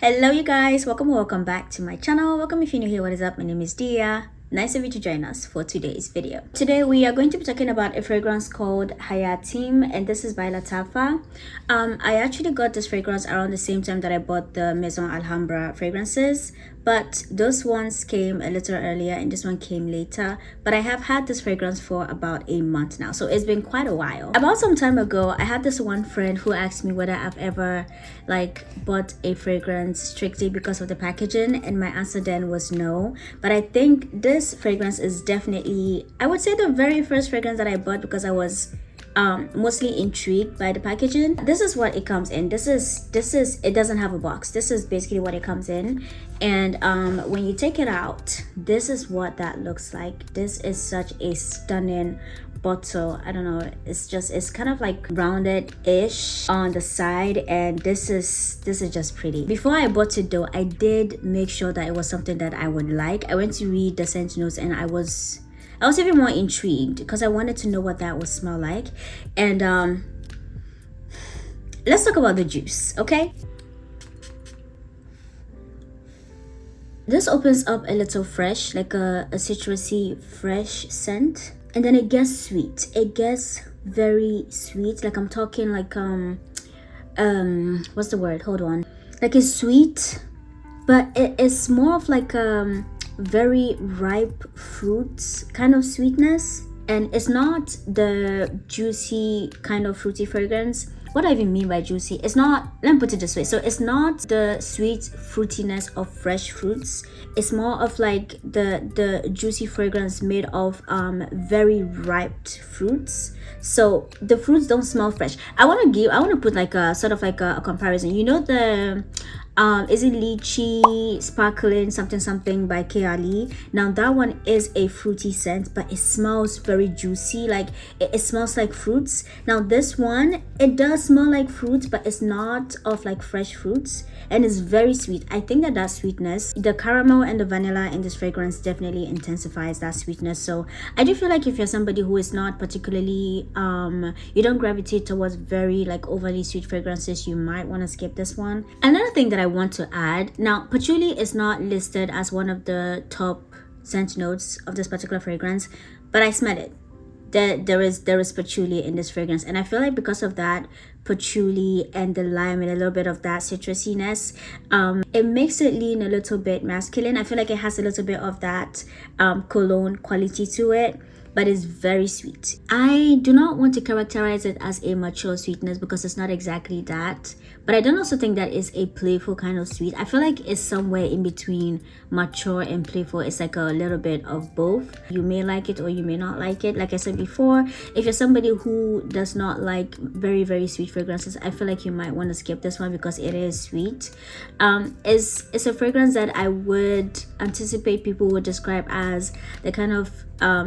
Hello you guys, welcome back to my channel. Welcome if you're new here. What is up? My name is Dia. Nice of you to join us for today's video. Today we are going to be talking about a fragrance called Hayaatim, and this is by Lattafa. I actually got this fragrance around the same time that I bought the Maison Alhambra fragrances, but those ones came a little earlier and this one came later. But I have had this fragrance for about a month now, so it's been quite a while. About some time ago, I had this one friend who asked me whether I've ever bought a fragrance strictly because of the packaging, and my answer then was no. But I think this fragrance is definitely, I would say, the very first fragrance that I bought because I was mostly intrigued by the packaging. This is what it comes in. This is it doesn't have a box. This is basically what it comes in, and when you take it out, this is what that looks like. This is such a stunning bottle. I don't know, it's kind of like rounded-ish on the side, and this is just pretty. Before I bought it though, I did make sure that it was something that I would like. I went to read the scent notes and I was even more intrigued because I wanted to know what that would smell like. And let's talk about the juice, okay? This opens up a little fresh, like a citrusy fresh scent, and then it gets sweet. It gets very sweet. Like I'm talking like what's the word? Hold on. Like it's sweet, but it's more of like very ripe fruits kind of sweetness, and it's not the juicy kind of fruity fragrance. What do I even mean by juicy? It's not, let me put it this way. So it's not the sweet fruitiness of fresh fruits. It's more of like the juicy fragrance made of very ripe fruits. So the fruits don't smell fresh. I want to put like a sort of like a comparison. You know the is it lychee sparkling something by K.Ali? Now that one is a fruity scent, but it smells very juicy. Like it smells like fruits. Now this one, it does smell like fruits, but it's not of like fresh fruits, and it's very sweet. I think that sweetness, the caramel and the vanilla in this fragrance definitely intensifies that sweetness. So I do feel like if you're somebody who is not particularly you don't gravitate towards very like overly sweet fragrances, you might want to skip this one. Another thing that I want to add, now patchouli is not listed as one of the top scent notes of this particular fragrance, but I smell it. There is patchouli in this fragrance, and I feel like because of that patchouli and the lime and a little bit of that citrusiness, it makes it lean a little bit masculine. I feel like it has a little bit of that cologne quality to it, but it's very sweet. I do not want to characterize it as a mature sweetness because it's not exactly that, but I don't also think that it's a playful kind of sweet. I feel like it's somewhere in between mature and playful. It's like a little bit of both. You may like it or you may not like it. Like I said before, if you're somebody who does not like very sweet fragrances, I feel like you might want to skip this one because it is sweet. It's a fragrance that I would anticipate people would describe as the kind of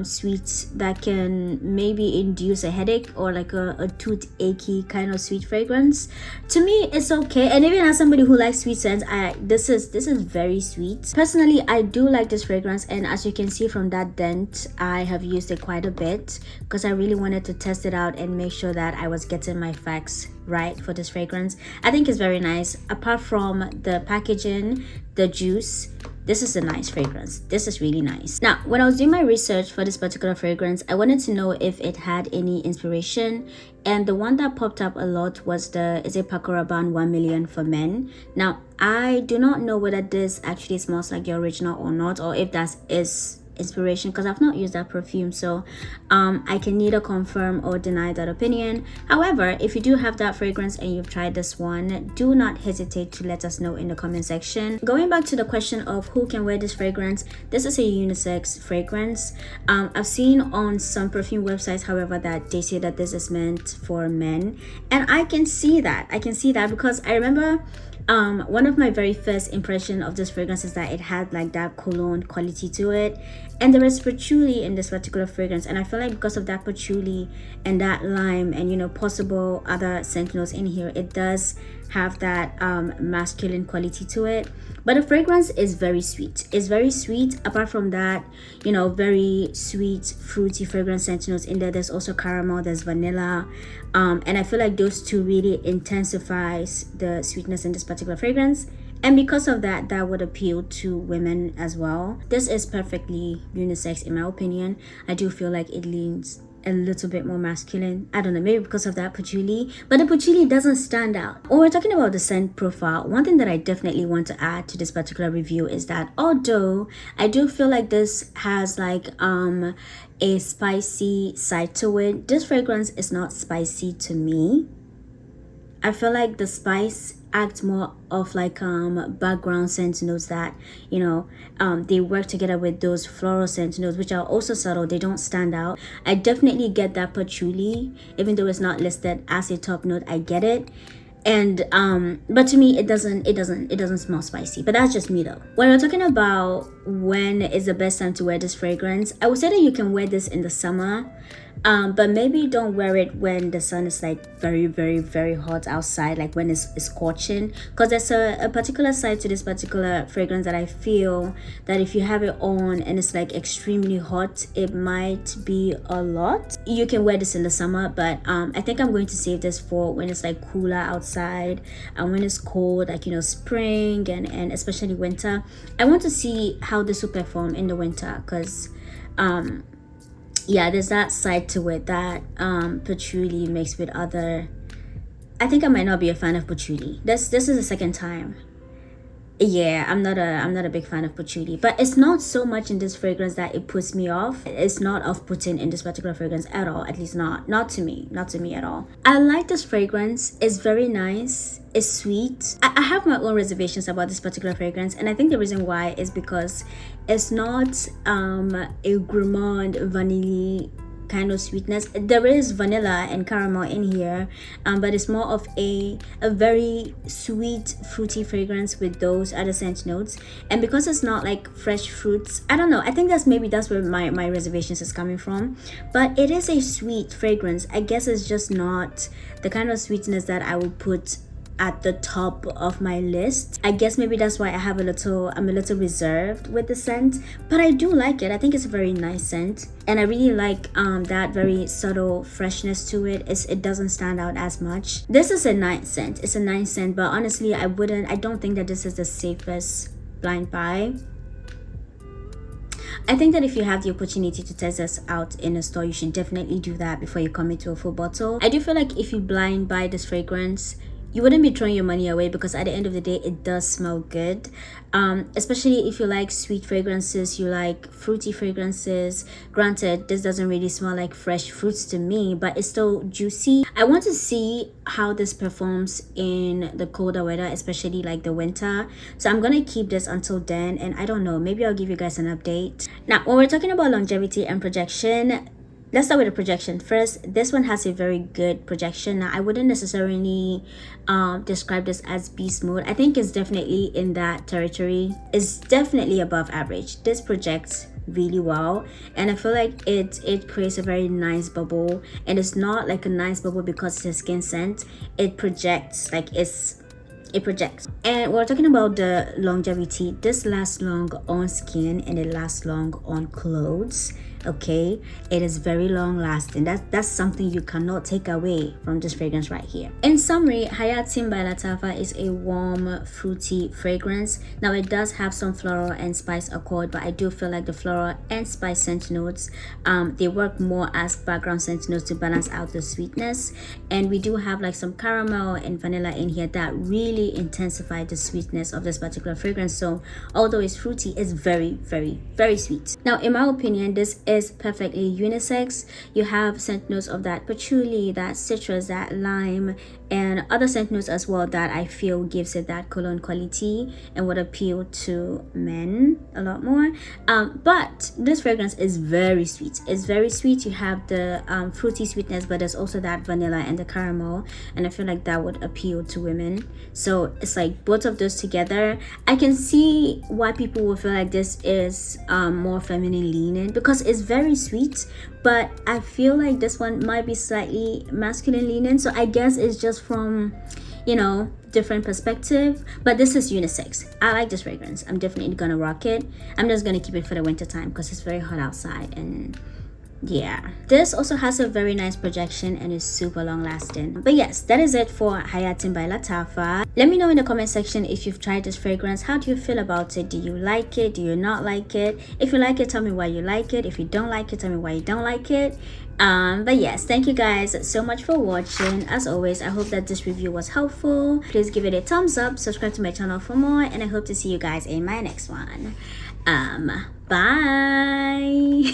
sweets that can maybe induce a headache or like a tooth achy kind of sweet fragrance. To me, it's okay, and even as somebody who likes sweet scents, this is very sweet. Personally, I do like this fragrance, and as you can see from that dent, I have used it quite a bit because I really wanted to test it out and make sure that I was getting my facts right for this fragrance. I think it's very nice. Apart from the packaging, the juice, this is a nice fragrance. This is really nice. Now, when I was doing my research for this particular fragrance, I wanted to know if it had any inspiration, and the one that popped up a lot was is it Paco Rabanne 1 Million for Men. Now, I do not know whether this actually smells like the original or not, or if that is inspiration, because I've not used that perfume, so I can neither confirm or deny that opinion. However, if you do have that fragrance and you've tried this one, do not hesitate to let us know in the comment section. Going back to the question of who can wear this fragrance, this is a unisex fragrance. I've seen on some perfume websites, however, that they say that this is meant for men, and I can see that because I remember one of my very first impression of this fragrance is that it had like that cologne quality to it, and there is patchouli in this particular fragrance, and I feel like because of that patchouli and that lime and possible other scent notes in here, it does have that masculine quality to it. But the fragrance is very sweet. It's very sweet. Apart from that, very sweet fruity fragrance scent notes in there. There's also caramel, there's vanilla, and I feel like those two really intensifies the sweetness in this particular fragrance. And because of that, that would appeal to women as well. This is perfectly unisex in my opinion. I do feel like it leans a little bit more masculine. I don't know, maybe because of that patchouli, but the patchouli doesn't stand out. When we're talking about the scent profile, one thing that I definitely want to add to this particular review is that although I do feel like this has like a spicy side to it, this fragrance is not spicy to me. I feel like the spice acts more of like background scent notes that, you know, they work together with those floral scent notes, which are also subtle. They don't stand out. I definitely get that patchouli, even though it's not listed as a top note. I get it. And but to me it doesn't smell spicy. But that's just me though. When we're talking about when is the best time to wear this fragrance, I would say that you can wear this in the summer, but maybe don't wear it when the sun is like very, very, very hot outside, like when it's scorching, because there's a particular side to this particular fragrance that I feel that if you have it on and it's like extremely hot, it might be a lot. You can wear this in the summer, but I think I'm going to save this for when it's like cooler outside and when it's cold, like, you know, spring and especially winter. I want to see how this will perform in the winter, because yeah, there's that side to it that patchouli mixed with other. I think I might not be a fan of patchouli. This is the second time. Yeah, I'm not a big fan of patchouli, but it's not so much in this fragrance that it puts me off. It's not off-putting in this particular fragrance at all, at least not to me at all. I like this fragrance. It's very nice. It's sweet. I have my own reservations about this particular fragrance, and I think the reason why is because it's not a gourmand vanilla kind of sweetness. There is vanilla and caramel in here, but it's more of a very sweet fruity fragrance with those other scent notes. And because it's not like fresh fruits, I don't know, I think that's where my reservations is coming from. But it is a sweet fragrance. I guess it's just not the kind of sweetness that I would put at the top of my list. I guess maybe that's why I'm a little reserved with the scent, but I do like it. I think it's a very nice scent, and I really like that very subtle freshness to it. It doesn't stand out as much. This is a nice scent. It's a nice scent, but honestly I don't think that this is the safest blind buy. I think that if you have the opportunity to test this out in a store, you should definitely do that before you commit to a full bottle. I do feel like if you blind buy this fragrance, you wouldn't be throwing your money away, because at the end of the day it does smell good, especially if you like sweet fragrances, you like fruity fragrances. Granted, this doesn't really smell like fresh fruits to me, but it's still juicy. I want to see how this performs in the colder weather, especially like the winter, so I'm gonna keep this until then, and I don't know, maybe I'll give you guys an update. Now, when we're talking about longevity and projection, let's start with the projection first. This one has a very good projection. Now, I wouldn't necessarily describe this as beast mode. I think it's definitely in that territory. It's definitely above average. This projects really well, and I feel like it creates a very nice bubble, and it's not like a nice bubble because it's a skin scent. It projects, like it projects. And we're talking about the longevity. This lasts long on skin and it lasts long on clothes. Okay, it is very long lasting. That's something you cannot take away from this fragrance right here. In summary, Hayaatim by Lattafa is a warm fruity fragrance. Now, it does have some floral and spice accord, but I do feel like the floral and spice scent notes, they work more as background scent notes to balance out the sweetness. And we do have like some caramel and vanilla in here that really intensify the sweetness of this particular fragrance. So although it's fruity, it's very, very, very sweet. Now, in my opinion, this is perfectly unisex. You have scent notes of that patchouli, that citrus, that lime, and other scent notes as well that I feel gives it that cologne quality and would appeal to men a lot more. But this fragrance is very sweet. It's very sweet. You have the fruity sweetness, but there's also that vanilla and the caramel, and I feel like that would appeal to women. So it's like both of those together. I can see why people will feel like this is more feminine leaning, because it's very sweet, but I feel like this one might be slightly masculine leaning. So I guess it's just from, you know, different perspective. But this is unisex. I like this fragrance. I'm definitely gonna rock it. I'm just gonna keep it for the winter time because it's very hot outside, and yeah, this also has a very nice projection and is super long lasting. But yes, that is it for Hayaatim by Lattafa. Let me know in the comment section if you've tried this fragrance. How do you feel about it? Do you like it? Do you not like it? If you like it, tell me why you like it. If you don't like it, tell me why you don't like it. But yes, thank you guys so much for watching. As always, I hope that this review was helpful. Please give it a thumbs up, subscribe to my channel for more, and I hope to see you guys in my next one. Bye.